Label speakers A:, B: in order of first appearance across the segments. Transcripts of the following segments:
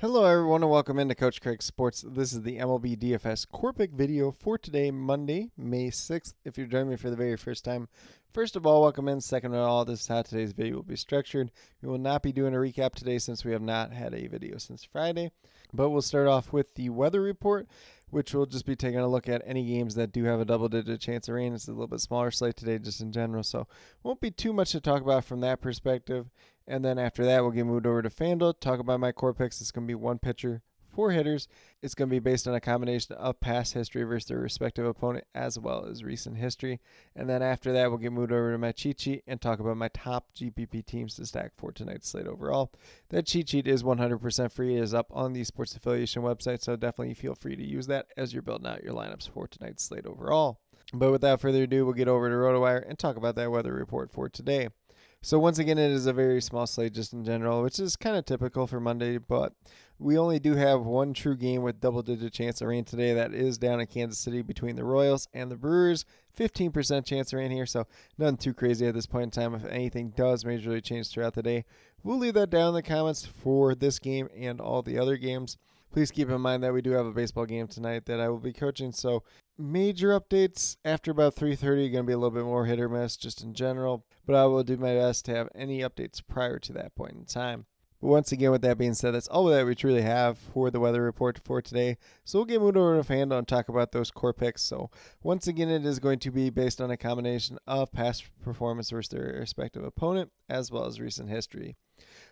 A: Hello everyone and welcome into Coach Craig Sports. This is the MLB DFS Core Pick video for today, Monday, May 6th. If you're joining me for the very first time, first of all, welcome in. Second of all, this is how today's video will be structured. We will not be doing a recap today since we have not had a video since Friday, but we'll start off with the weather report, which will just be taking a look at any games that do have a double-digit chance of rain. It's a little bit smaller slate today just in general, so won't be too much to talk about from that perspective. And then after that, we'll get moved over to FanDuel, talk about my core picks. It's going to be one pitcher, 4 hitters. It's going to be based on a combination of past history versus their respective opponent as well as recent history. And then after that, we'll get moved over to my cheat sheet and talk about my top GPP teams to stack for tonight's slate overall. That cheat sheet is 100% free. It is up on the sports affiliation website, so definitely feel free to use that as you're building out your lineups for tonight's slate overall. But without further ado, we'll get over to RotoWire and talk about that weather report for today. So once again, it is a very small slate just in general, which is kind of typical for Monday, but we only do have one true game with double-digit chance of rain today. That is down in Kansas City between the Royals and the Brewers. 15% chance of rain here, so nothing too crazy at this point in time. If anything does majorly change throughout the day, we'll leave that down in the comments for this game and all the other games. Please keep in mind that we do have a baseball game tonight that I will be coaching, so major updates after about 3:30 are going to be a little bit more hit or miss just in general, but I will do my best to have any updates prior to that point in time. But once again, with that being said, that's all that we truly have for the weather report for today. So we'll get moved over to FanDuel and talk about those core picks. So once again, it is going to be based on a combination of past performance versus their respective opponent as well as recent history.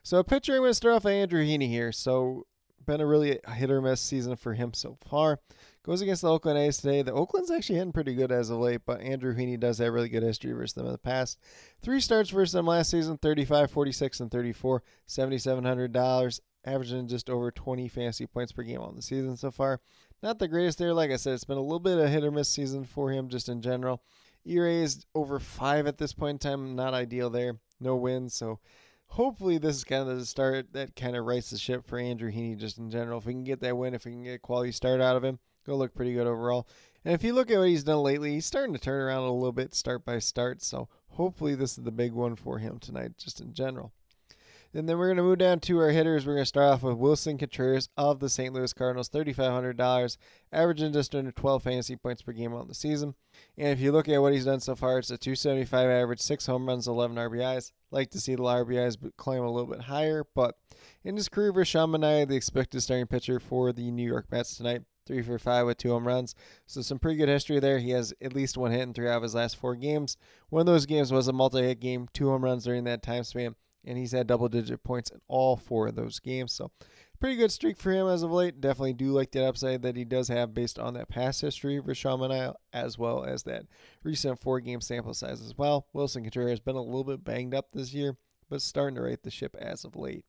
A: So a pitcher, I'm going to start off with Andrew Heaney here. So been a really hit or miss season for him so far. Goes against the Oakland A's today. The Oakland's actually hitting pretty good as of late, but Andrew Heaney does have really good history versus them in the past. 3 starts versus them last season, 35, 46, and 34, $7,700, averaging just over 20 fantasy points per game on the season so far. Not the greatest there. Like I said, it's been a little bit of hit or miss season for him just in general. ERA is over 5 at this point in time. Not ideal there. No wins, so hopefully this is kind of the start that kind of rights the ship for Andrew Heaney just in general. If we can get that win, if we can get a quality start out of him, go look pretty good overall. And if you look at what he's done lately, he's starting to turn around a little bit start by start. So hopefully this is the big one for him tonight just in general. And then we're going to move down to our hitters. We're going to start off with Wilson Contreras of the St. Louis Cardinals, $3,500, averaging just under 12 fantasy points per game on the season. And if you look at what he's done so far, it's a 275 average, 6 home runs, 11 RBIs. Like to see the RBIs climb a little bit higher, but in his career versus Sean Manaea, the expected starting pitcher for the New York Mets tonight, 3 for 5 with 2 home runs. So some pretty good history there. He has at least 1 hit in 3 out of his last 4 games. One of those games was a multi-hit game, 2 home runs during that time span, and he's had double-digit points in all 4 of those games. So pretty good streak for him as of late. Definitely do like that upside that he does have based on that past history for Sean Manaea, as well as that recent 4-game sample size as well. Wilson Contreras has been a little bit banged up this year, but starting to right the ship as of late.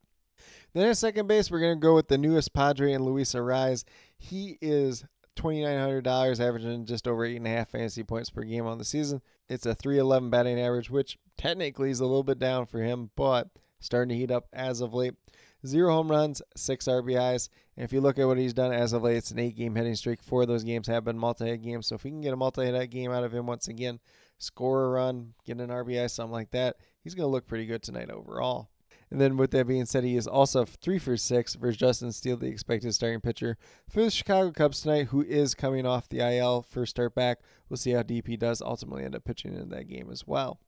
A: Then at second base, we're going to go with the newest Padre and Luis Arraez. He is $2,900, averaging just over 8.5 fantasy points per game on the season. It's a .311 batting average, which technically is a little bit down for him, but starting to heat up as of late. 0 home runs, 6 RBIs. And if you look at what he's done as of late, it's an 8-game hitting streak. 4 of those games have been multi-hit games. So if we can get a multi-hit game out of him once again, score a run, get an RBI, something like that, he's going to look pretty good tonight overall. And then with that being said, he is also 3 for 6 versus Justin Steele, the expected starting pitcher for the Chicago Cubs tonight, who is coming off the IL first start back. We'll see how deep he does ultimately end up pitching in that game as well.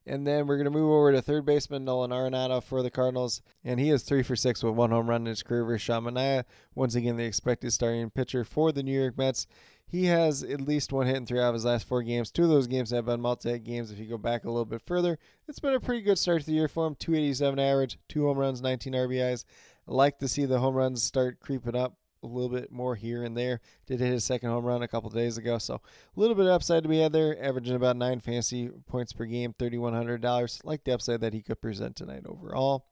A: And then we're going to move over to third baseman Nolan Arenado for the Cardinals. And he is 3 for 6 with 1 home run in his career versus Sean Manaea. Once again, the expected starting pitcher for the New York Mets. He has at least 1 hit in 3 out of his last 4 games. 2 of those games have been multi-hit games. If you go back a little bit further, it's been a pretty good start to the year for him. 287 average, 2 home runs, 19 RBIs. I like to see the home runs start creeping up a little bit more here and there. Did hit his second home run a couple days ago, so a little bit of upside to be had there, averaging about 9 fantasy points per game, $3,100. Like the upside that he could present tonight overall.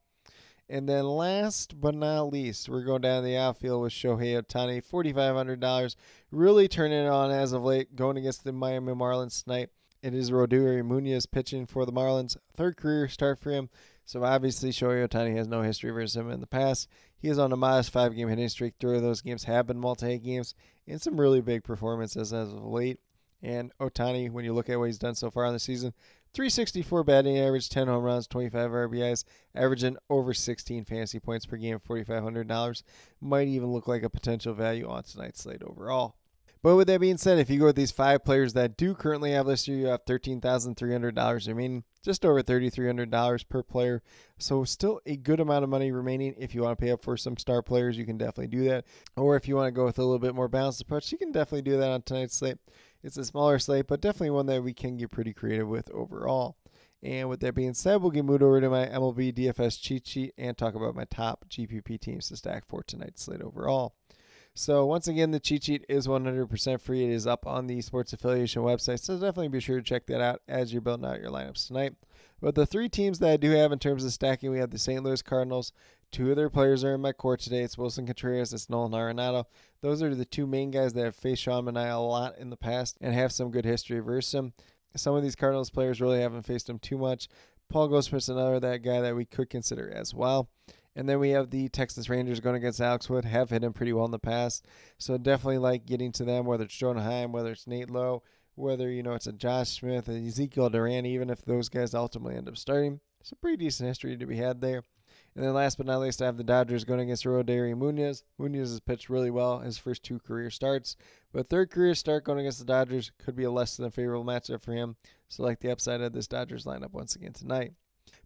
A: And then last but not least, we're going down the outfield with Shohei Ohtani, $4,500. Really turning it on as of late, going against the Miami Marlins tonight. It is Rodrigo Munoz pitching for the Marlins. 3rd career start for him. So obviously Shohei Ohtani has no history versus him in the past. He is on a modest 5-game hitting streak. 3 of those games have been multi-hit games and some really big performances as of late. And Ohtani, when you look at what he's done so far in the season, .364 batting average, 10 home runs, 25 RBIs, averaging over 16 fantasy points per game, $4,500. Might even look like a potential value on tonight's slate overall. But with that being said, if you go with these 5 players that do currently have this year, you have $13,300 remaining, just over $3,300 per player. So still a good amount of money remaining. If you want to pay up for some star players, you can definitely do that. Or if you want to go with a little bit more balanced approach, you can definitely do that on tonight's slate. It's a smaller slate, but definitely one that we can get pretty creative with overall. And with that being said, we'll get moved over to my MLB DFS cheat sheet and talk about my top GPP teams to stack for tonight's slate overall. So once again, the cheat sheet is 100% free. It is up on the sports affiliation website, so definitely be sure to check that out as you're building out your lineups tonight. But the 3 teams that I do have in terms of stacking, we have the St. Louis Cardinals. 2 of their players are in my core today. It's Wilson Contreras, it's Nolan Arenado. Those are the 2 main guys that have faced Sean Manaea a lot in the past and have some good history versus him. Some of these Cardinals players really haven't faced him too much. Paul Goldschmidt's another that guy that we could consider as well. And then we have the Texas Rangers going against Alex Wood. Have hit him pretty well in the past. So definitely like getting to them, whether it's Jonah Heim, whether it's Nate Lowe, whether, it's a Josh Smith, a Ezekiel Duran, even if those guys ultimately end up starting. It's a pretty decent history to be had there. And then last but not least, I have the Dodgers going against Rodary Munoz. Munoz has pitched really well his first 2 career starts. But third career start going against the Dodgers could be a less than favorable matchup for him. So like the upside of this Dodgers lineup once again tonight.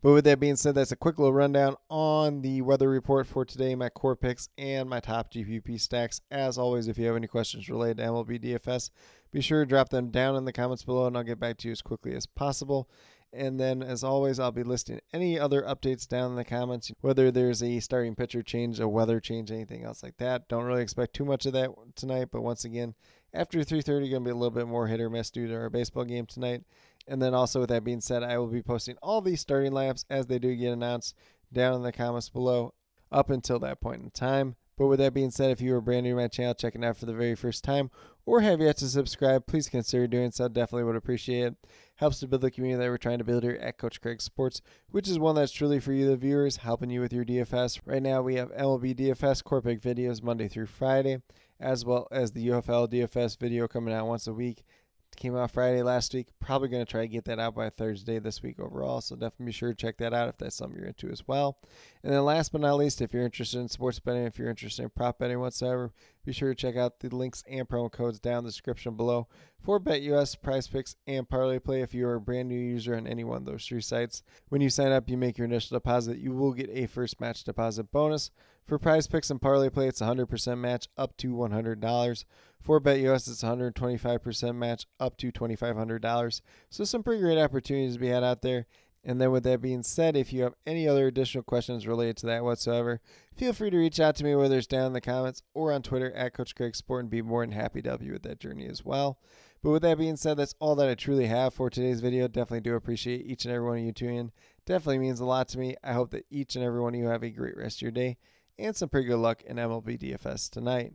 A: But with that being said, that's a quick little rundown on the weather report for today, my core picks, and my top GPP stacks. As always, if you have any questions related to MLB DFS, be sure to drop them down in the comments below, and I'll get back to you as quickly as possible. And then, as always, I'll be listing any other updates down in the comments, whether there's a starting pitcher change, a weather change, anything else like that. Don't really expect too much of that tonight, but once again, after 3:30, going to be a little bit more hit or miss due to our baseball game tonight. And then also with that being said, I will be posting all these starting lineups as they do get announced down in the comments below up until that point in time. But with that being said, if you are brand new to my channel, checking out for the very first time, or have yet to subscribe, please consider doing so. Definitely would appreciate it. Helps to build the community that we're trying to build here at Coach Craig Sports, which is one that's truly for you, the viewers, helping you with your DFS. Right now, we have MLB DFS Core Pick videos Monday through Friday, as well as the UFL DFS video coming out once a week. Came out Friday last week. Probably going to try to get that out by Thursday this week overall. So definitely be sure to check that out if that's something you're into as well. And then last but not least, if you're interested in sports betting, if you're interested in prop betting whatsoever, be sure to check out the links and promo codes down in the description below for BetUS, Prize Picks, and Parlay Play. If you are a brand new user on any one of those 3 sites, when you sign up, you make your initial deposit, you will get a first match deposit bonus. For Prize Picks and Parlay Play, it's 100% match up to $100. For BetUS, it's 125% match up to $2,500. So some pretty great opportunities to be had out there. And then with that being said, if you have any other additional questions related to that whatsoever, feel free to reach out to me, whether it's down in the comments or on Twitter at Coach Craig Sport, and be more than happy to help you with that journey as well. But with that being said, that's all that I truly have for today's video. Definitely do appreciate each and every one of you tuning in. Definitely means a lot to me. I hope that each and every one of you have a great rest of your day and some pretty good luck in MLB DFS tonight.